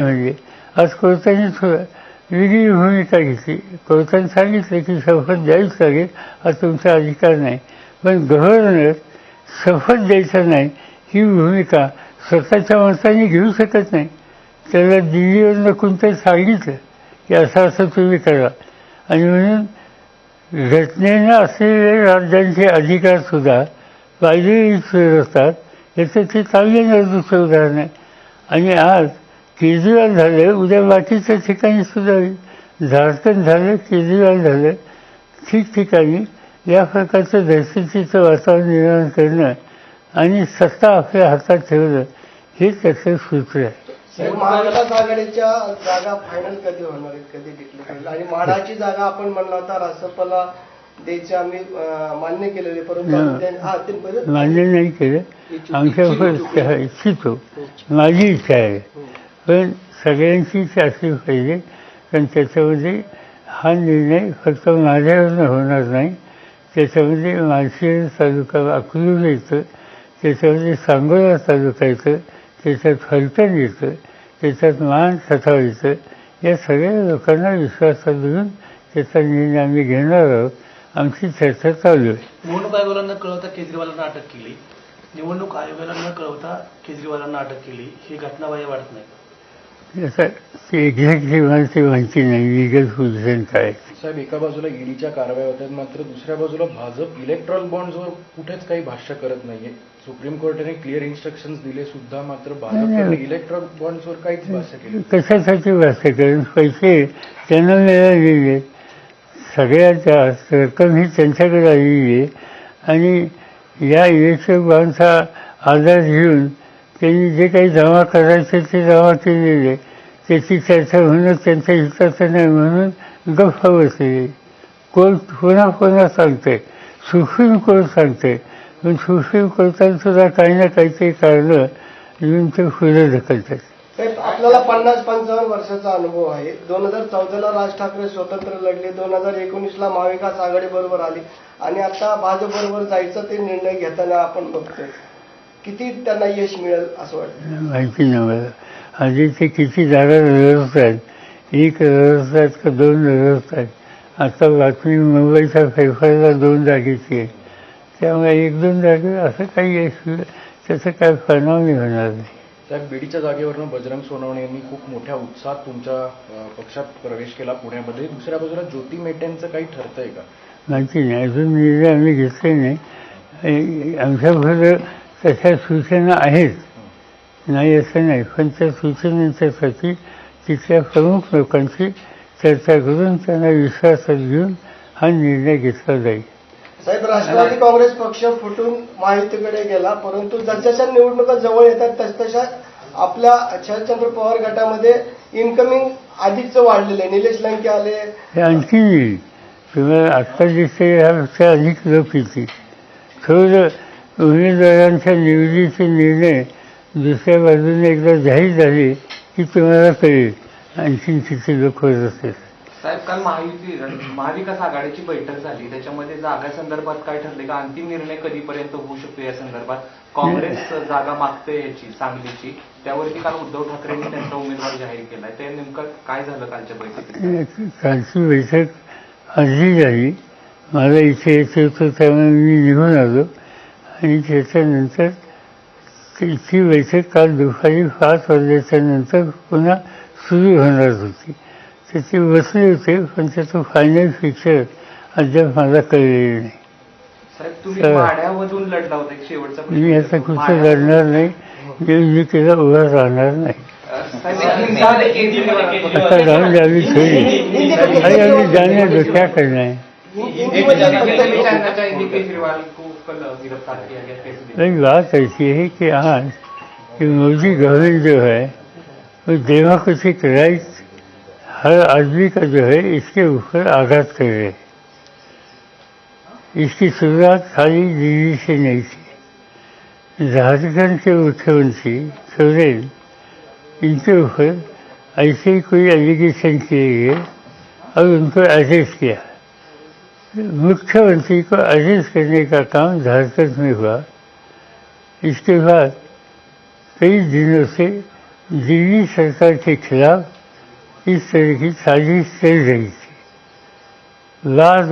म्हणजे आज कोर्टाने वेगळी भूमिका घेतली. कोर्टाने सांगितलं की शपथ द्यावीच लागेल, हा तुमचा अधिकार नाही. पण गव्हर्नर शपथ द्यायचा नाही ही भूमिका स्वतःच्या मताने घेऊ शकत नाही. त्याला दिल्लीवरनं कोणतरी सांगितलं की असं असं तुम्ही करा. आणि म्हणून घटनेनं असलेले राज्यांचे अधिकारसुद्धा पायदळीच असतात. याचं ते तामिळनाडूचं उदाहरण आहे. आणि आज केजरीवाल झालं, उद्या बाकीच्या ठिकाणी सुद्धा होईल. झारखंड झालं, केजरीवाल झालं, ठिकठिकाणी या प्रकारचं दहशतीचं वातावरण निर्माण करणं आणि सत्ता आपल्या हातात ठेवणं हे त्याचं सूत्र आहे. महाविकास आघाडीच्या जागा फायनल कधी होणार आहेत, कधी डिक्लेअर होईल? आणि म्हाडाची जागा आपण म्हणला होता रासपला द्यायची आम्ही मान्य केलेले, परंतु मान्य नाही केलं. आमच्या इच्छितो, माझी इच्छा आहे, पण सगळ्यांची इच्छा असली पाहिजे. कारण त्याच्यामध्ये हा निर्णय फक्त माझ्यावरनं होणार नाही. त्याच्यामध्ये माळशिरस तालुका अकलूज येतं, त्याच्यामध्ये सांगोला तालुका येतं, त्याच्यात फलटण येतं, त्याच्यात मान खटाव येतं. या सगळ्या लोकांना विश्वासात घेऊन त्याचा निर्णय आम्ही घेणार आहोत. आमची चर्चा चालू आहे. निवडणूक आयोगाला न कळवता केजरीवालांना अटक केली, निवडणूक आयोगाला न कळवता केजरीवालांना अटक केली, ही घटना बाह्य वाटत नाही? असं ते एक्झॅक्टली मला ते माहिती नाही लिगल पोझिशन काय. साहेब, एका बाजूला ईडीच्या कारवाया होतात, मात्र दुसऱ्या बाजूला भाजप इलेक्ट्रॉल बॉन्ड्सवर कुठेच काही भाष्य करत नाहीये. सुप्रीम कोर्टाने क्लिअर इन्स्ट्रक्शन्स दिले सुद्धा, मात्र भाजपने इलेक्ट्रॉल बॉन्ड्सवर काहीच भाष्य केलं. कशासाठी भाष्य करेन? पैसे त्यांना मिळालेले, सगळ्यात जास्त रक्कम ही त्यांच्याकडे आलेली आहे. आणि या इलेक्ट्रॉल बॉन्डचा आधार घेऊन त्यांनी जे काही जमा करायचे ते जमा केलेले, त्याची चर्चा होणं त्यांच्या हिताचं नाही म्हणून गप्प बसलेली. कोर्ट पुन्हा सांगते, सुप्रीम कोर्ट सांगते, पण सुप्रीम कोर्टाने सुद्धा काही ना काहीतरी कारणं घेऊन ते पुढे ढकलतात. आपल्याला 50-55 वर्षाचा अनुभव आहे. 2014ला राज ठाकरे स्वतंत्र लढले, 2019ला महाविकास आघाडी बरोबर आली आणि आता भाजप बरोबर जायचा ते निर्णय घेताना आपण बघतोय. किती त्यांना यश मिळेल असं वाटतं? माहिती नाही मला. आधी ते किती जागा लढवत आहेत, 1 लढवत आहेत का 2 लढवत आहेत. आता बातमी मुंबईच्या फेफारला 2 जागेची आहे. त्यामुळे 1-2 जागे असं काही यश त्याचं काय परिणाम होणार नाही. साहेब, बीडीच्या जागेवरनं बजरंग सोनवणे यांनी खूप मोठ्या उत्साहात तुमच्या पक्षात प्रवेश केला पुण्यामध्ये. दुसऱ्या बाजूला ज्योती मेटेंचं काही ठरतंय का? माहिती नाही, अजून निर्णय आम्ही घेतले नाही. आमच्याबरोबर तशा सूचना आहेत, नाही असं नाही, पण त्या सूचनांच्यासाठी तिथल्या प्रमुख लोकांची चर्चा करून त्यांना विश्वासात घेऊन हा निर्णय घेतला जाईल. साहेब, राष्ट्रवादी काँग्रेस पक्ष फुटून महायुतीकडे गेला, परंतु जसजशा निवडणुका जवळ येतात तसतशा आपल्या शरदचंद्र पवार गटामध्ये इन्कमिंग अधिकच वाढलेलं आहे. निलेश लंके आले, हे आणखी येईल. तुम्हाला आत्ता दिसते ह्यापेक्षा अधिक लोक येतील. थोडं उमेदवारांच्या निवडीचे निर्णय दुसऱ्या बाजूने एकदा जाहीर झाले की तुम्हाला कळेल आणखीन किती लोक होत असेल. साहेब, काल महाविकास आघाडीची बैठक झाली, त्याच्यामध्ये जागासंदर्भात काय ठरले का? अंतिम निर्णय कधीपर्यंत होऊ शकतो या संदर्भात? काँग्रेस जागा मागते याची, सांगलीची, त्यावरती काल उद्धव ठाकरेंनी त्यांचा उमेदवार जाहीर केलाय. ते नेमकं काय झालं कालच्या बैठकीत? कालची बैठक अर्धी झाली. मला इथे यायचं होतं त्यामुळे मी निघून आलो आणि त्याच्यानंतर ती बैठक काल दुपारी 5 वाजल्याच्या नंतर पुन्हा सुरू होणार होती. तर ते बसले होते, पण त्याचं फायनल फिक्चर अद्याप मला कळलेलं नाही. साहेब, तुम्ही माढ्यामधून लढला होता एक शेवटचा प्रश्न. मी आता कुठं लढणार नाही, मी केला उभा राहणार नाही. आता राहून द्यावी थोडी, आणि आम्ही जाण्यात क्या करना है. एक बात ऐसी है कि आज कि मोदी गवर्नमेंट जो है वो डेमोक्रेटिक राइट हर आदमी का जो है इसके ऊपर आघात कर रहे. इसकी शुरुआत खाली दिल्ली से नहीं थी. झारखंड के मुख्यमंत्री सोरेन, इनके ऊपर ऐसे ही कोई एलिगेशन किए गए और उनको अरेस्ट किया. मुख्यमंत्री को अरेस्ट करने का काम झारखंड में हुआ. इसके बाद कई दिनों से दिल्ली सरकार के खिलाफ इस तरह की साजिश चल रही थी। लाल